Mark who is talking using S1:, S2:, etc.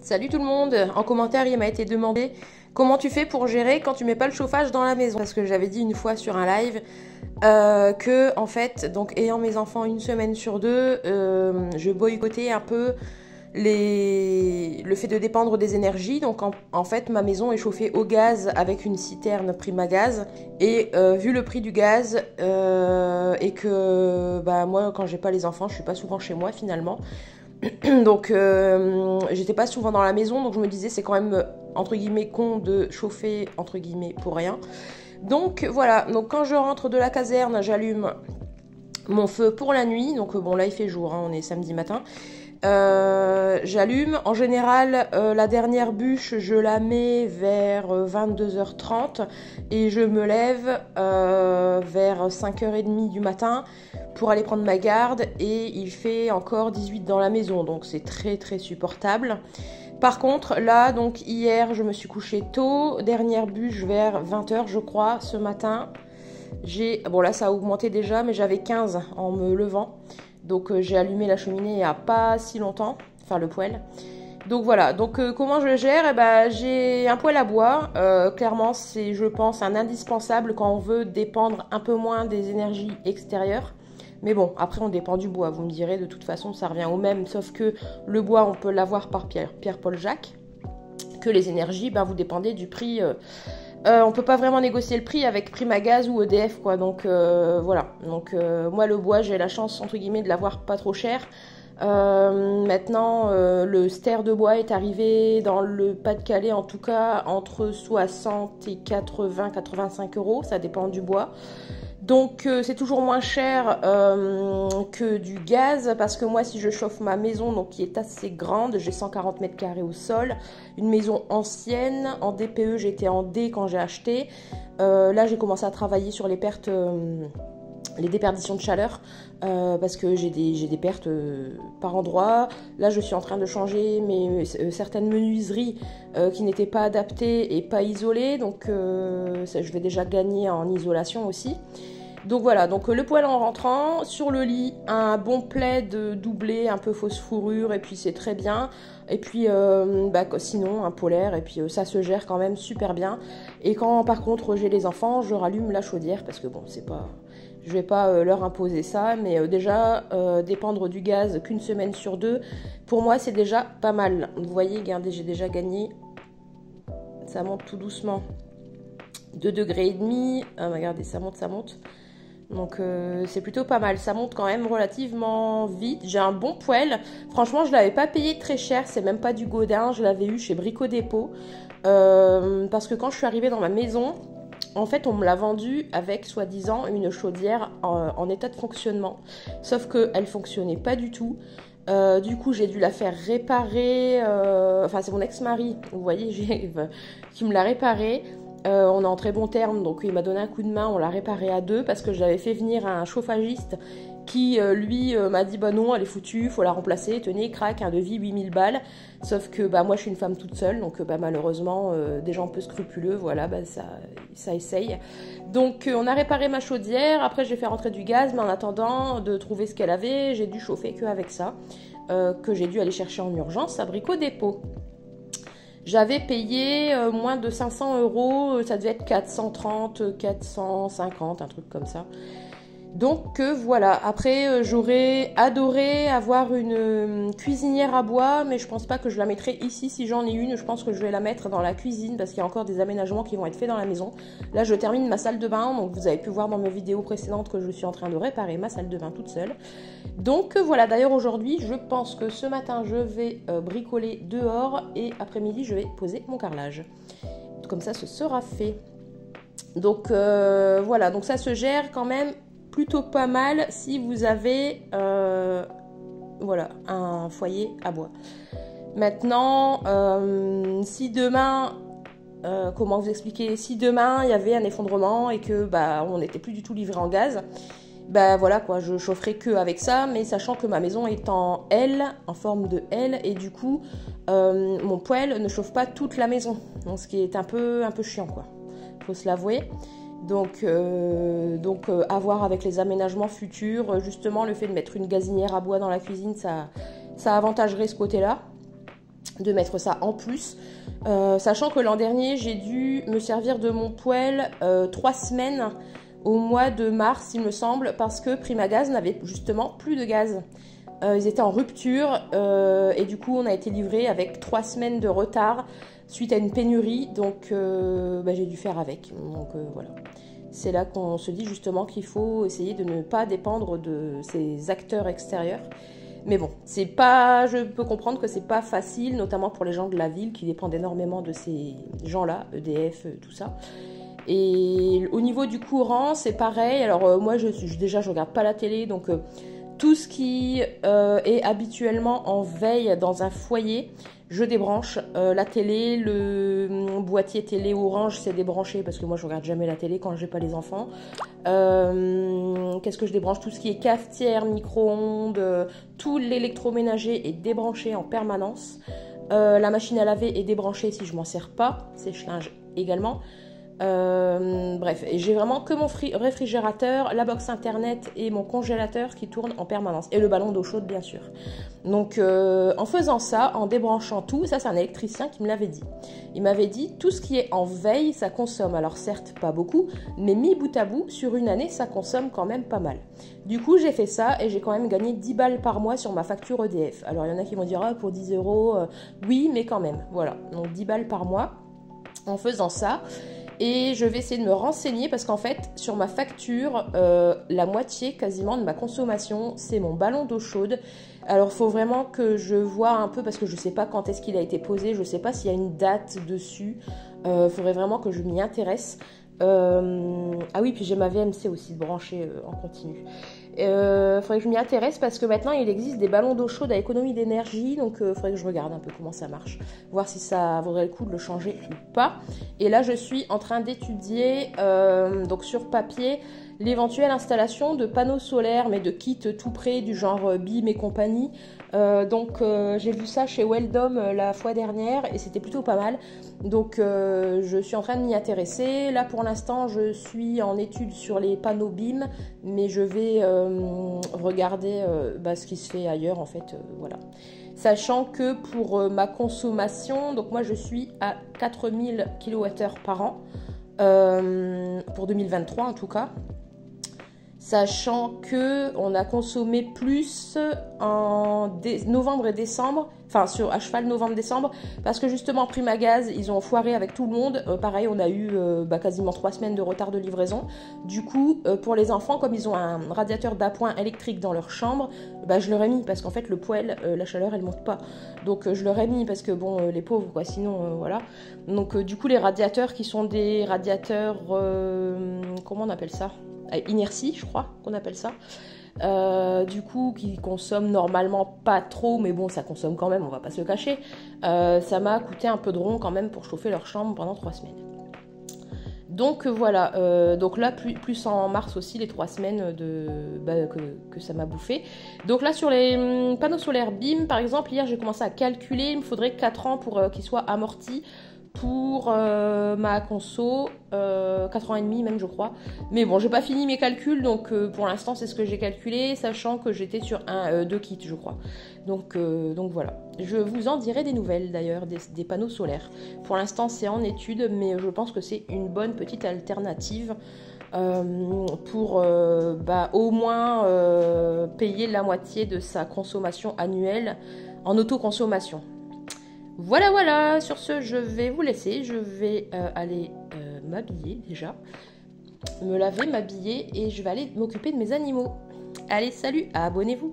S1: Salut tout le monde! En commentaire, il m'a été demandé comment tu fais pour gérer quand tu mets pas le chauffage dans la maison. Parce que j'avais dit une fois sur un live que, en fait, donc ayant mes enfants une semaine sur deux, je boycottais un peu le fait de dépendre des énergies. Donc en fait, ma maison est chauffée au gaz avec une citerne Primagaz. Et vu le prix du gaz et que moi, quand j'ai pas les enfants, je suis pas souvent chez moi finalement. Donc j'étais pas souvent dans la maison, donc je me disais c'est quand même entre guillemets con de chauffer entre guillemets pour rien. Donc voilà, donc quand je rentre de la caserne, j'allume mon feu pour la nuit. Donc bon, là il fait jour, hein, on est samedi matin. J'allume. En général, la dernière bûche, je la mets vers 22h30 et je me lève vers 5h30 du matin pour aller prendre ma garde, et il fait encore 18 dans la maison, donc c'est très très supportable. Par contre, là, donc hier, je me suis couchée tôt, dernière bûche vers 20h je crois, ce matin. Bon là ça a augmenté déjà, mais j'avais 15 en me levant. Donc j'ai allumé la cheminée il n'y a pas si longtemps, enfin le poêle. Donc voilà, donc comment je gère? J'ai un poêle à bois. Clairement, c'est, je pense, un indispensable quand on veut dépendre un peu moins des énergies extérieures. Mais bon, après on dépend du bois, vous me direz, de toute façon ça revient au même, sauf que le bois on peut l'avoir par Pierre-Paul Jacques, que les énergies, vous dépendez du prix. On peut pas vraiment négocier le prix avec Primagaz ou EDF, quoi. Donc voilà. Donc moi le bois, j'ai la chance entre guillemets de l'avoir pas trop cher. Maintenant, le ster de bois est arrivé dans le Pas-de-Calais, en tout cas entre 60 et 85 euros, ça dépend du bois. Donc c'est toujours moins cher que du gaz, parce que moi si je chauffe ma maison, donc qui est assez grande, j'ai 140 mètres carrés au sol, une maison ancienne, en DPE, j'étais en D quand j'ai acheté. Là j'ai commencé à travailler sur les pertes, les déperditions de chaleur, parce que j'ai des pertes par endroit. Là je suis en train de changer certaines menuiseries qui n'étaient pas adaptées et pas isolées, donc je vais déjà gagner en isolation aussi. Donc voilà, donc le poêle en rentrant, sur le lit, un bon plaid doublé, un peu fausse fourrure, et puis c'est très bien. Et puis sinon un polaire, et puis ça se gère quand même super bien. Et quand par contre j'ai les enfants, je rallume la chaudière, parce que bon, c'est pas, je vais pas leur imposer ça, mais déjà dépendre du gaz qu'une semaine sur deux, pour moi c'est déjà pas mal. Vous voyez, regardez, j'ai déjà gagné, ça monte tout doucement, 2,5 degrés. Regardez, ça monte. Donc c'est plutôt pas mal, ça monte quand même relativement vite. J'ai un bon poêle, franchement je l'avais pas payé très cher, c'est même pas du Godin, je l'avais eu chez Brico Dépôt, parce que quand je suis arrivée dans ma maison, en fait on me l'a vendu avec soi-disant une chaudière en état de fonctionnement, sauf qu'elle fonctionnait pas du tout. Du coup j'ai dû la faire réparer, enfin c'est mon ex-mari, vous voyez, qui me l'a réparée. On est en très bon terme, donc il m'a donné un coup de main, on l'a réparé à deux, parce que j'avais fait venir un chauffagiste qui lui m'a dit non, elle est foutue, faut la remplacer, tenez, crac, un devis 8000 balles. Sauf que moi je suis une femme toute seule, donc malheureusement des gens peu scrupuleux, voilà, ça essaye. Donc on a réparé ma chaudière, après j'ai fait rentrer du gaz, mais en attendant de trouver ce qu'elle avait, j'ai dû chauffer qu'avec ça, que j'ai dû aller chercher en urgence à Brico Dépôt. J'avais payé moins de 500 euros, ça devait être 430, 450, un truc comme ça. Donc voilà, après j'aurais adoré avoir une cuisinière à bois, mais je pense pas que je la mettrai ici si j'en ai une. Je pense que je vais la mettre dans la cuisine, parce qu'il y a encore des aménagements qui vont être faits dans la maison. Là je termine ma salle de bain, donc vous avez pu voir dans mes vidéos précédentes que je suis en train de réparer ma salle de bain toute seule. Donc voilà, d'ailleurs aujourd'hui je pense que ce matin je vais bricoler dehors, et après-midi je vais poser mon carrelage. Comme ça ce sera fait. Donc voilà, donc ça se gère quand même plutôt pas mal si vous avez voilà, un foyer à bois. Maintenant, si demain, comment vous expliquer, si demain il y avait un effondrement et que on n'était plus du tout livré en gaz, voilà quoi, je chaufferai que avec ça, mais sachant que ma maison est en L, en forme de L, et du coup mon poêle ne chauffe pas toute la maison, donc ce qui est un peu chiant quoi, faut se l'avouer. Donc à voir avec les aménagements futurs, justement le fait de mettre une gazinière à bois dans la cuisine, ça avantagerait ce côté-là. de mettre ça en plus. Sachant que l'an dernier, j'ai dû me servir de mon poêle 3 semaines au mois de mars, il me semble, parce que Primagaz n'avait justement plus de gaz. Ils étaient en rupture et du coup, on a été livré avec 3 semaines de retard suite à une pénurie. Donc, j'ai dû faire avec. Donc, voilà. C'est là qu'on se dit justement qu'il faut essayer de ne pas dépendre de ces acteurs extérieurs. Mais bon, c'est pas, je peux comprendre que c'est pas facile, notamment pour les gens de la ville qui dépendent énormément de ces gens-là, EDF, tout ça. Et au niveau du courant, c'est pareil. Alors moi, je regarde pas la télé, donc tout ce qui est habituellement en veille dans un foyer, je débranche. La télé, le boîtier télé Orange, c'est débranché parce que moi je regarde jamais la télé quand j'ai pas les enfants. Qu'est-ce que je débranche? Tout ce qui est cafetière, micro-ondes, tout l'électroménager est débranché en permanence. La machine à laver est débranchée si je m'en sers pas, sèche-linge également. Bref, et j'ai vraiment que mon réfrigérateur, la box internet et mon congélateur qui tournent en permanence. Et le ballon d'eau chaude, bien sûr. Donc, en faisant ça, en débranchant tout, ça c'est un électricien qui me l'avait dit. Il m'avait dit, tout ce qui est en veille, ça consomme. Alors certes, pas beaucoup, mais mis bout à bout, sur une année, ça consomme quand même pas mal. Du coup, j'ai fait ça et j'ai quand même gagné 10 balles par mois sur ma facture EDF. Alors, il y en a qui vont dire, ah, pour 10 euros, oui, mais quand même. Voilà, donc 10 balles par mois en faisant ça. Et je vais essayer de me renseigner parce qu'en fait, sur ma facture, la moitié quasiment de ma consommation, c'est mon ballon d'eau chaude. Alors, il faut vraiment que je vois un peu parce que je ne sais pas quand est-ce qu'il a été posé. Je ne sais pas s'il y a une date dessus. Il faudrait vraiment que je m'y intéresse. Ah oui, puis j'ai ma VMC aussi branchée en continu. Faudrait que je m'y intéresse parce que maintenant il existe des ballons d'eau chaude à économie d'énergie, donc faudrait que je regarde un peu comment ça marche, voir si ça vaudrait le coup de le changer ou pas. Et là je suis en train d'étudier donc sur papier l'éventuelle installation de panneaux solaires, mais de kits tout prêts du genre BIM et compagnie. Donc j'ai vu ça chez Weldom la fois dernière et c'était plutôt pas mal. Donc je suis en train de m'y intéresser. Là pour l'instant je suis en étude sur les panneaux BIM, mais je vais regarder ce qui se fait ailleurs en fait. Voilà. Sachant que pour ma consommation, donc moi je suis à 4000 kWh par an, pour 2023 en tout cas. Sachant qu'on a consommé plus en novembre et décembre, enfin à cheval novembre-décembre, parce que justement Primagaz, ils ont foiré avec tout le monde. Pareil, on a eu quasiment 3 semaines de retard de livraison. Du coup, pour les enfants, comme ils ont un radiateur d'appoint électrique dans leur chambre, je leur ai mis, parce qu'en fait le poêle, la chaleur, elle monte pas. Donc je leur ai mis, parce que bon, les pauvres, quoi, sinon, voilà. Donc du coup, les radiateurs qui sont des radiateurs, comment on appelle ça ? Inertie, je crois qu'on appelle ça. Du coup, qui consomme normalement pas trop, mais bon, ça consomme quand même, on va pas se le cacher. Ça m'a coûté un peu de rond quand même pour chauffer leur chambre pendant 3 semaines. Donc voilà, donc là, plus en mars aussi, les 3 semaines que ça m'a bouffé. Donc là, sur les panneaux solaires BIM, par exemple, hier, j'ai commencé à calculer, il me faudrait 4 ans pour qu'ils soient amortis. Pour ma conso, 4 ans et demi même je crois. Mais bon, j'ai pas fini mes calculs, donc pour l'instant c'est ce que j'ai calculé, sachant que j'étais sur 2 kits je crois. Donc voilà. Je vous en dirai des nouvelles d'ailleurs, des panneaux solaires. Pour l'instant c'est en étude, mais je pense que c'est une bonne petite alternative pour au moins payer la moitié de sa consommation annuelle en autoconsommation. Voilà, sur ce, je vais vous laisser. Je vais aller m'habiller déjà, me laver, m'habiller et je vais aller m'occuper de mes animaux. Allez, salut, abonnez-vous.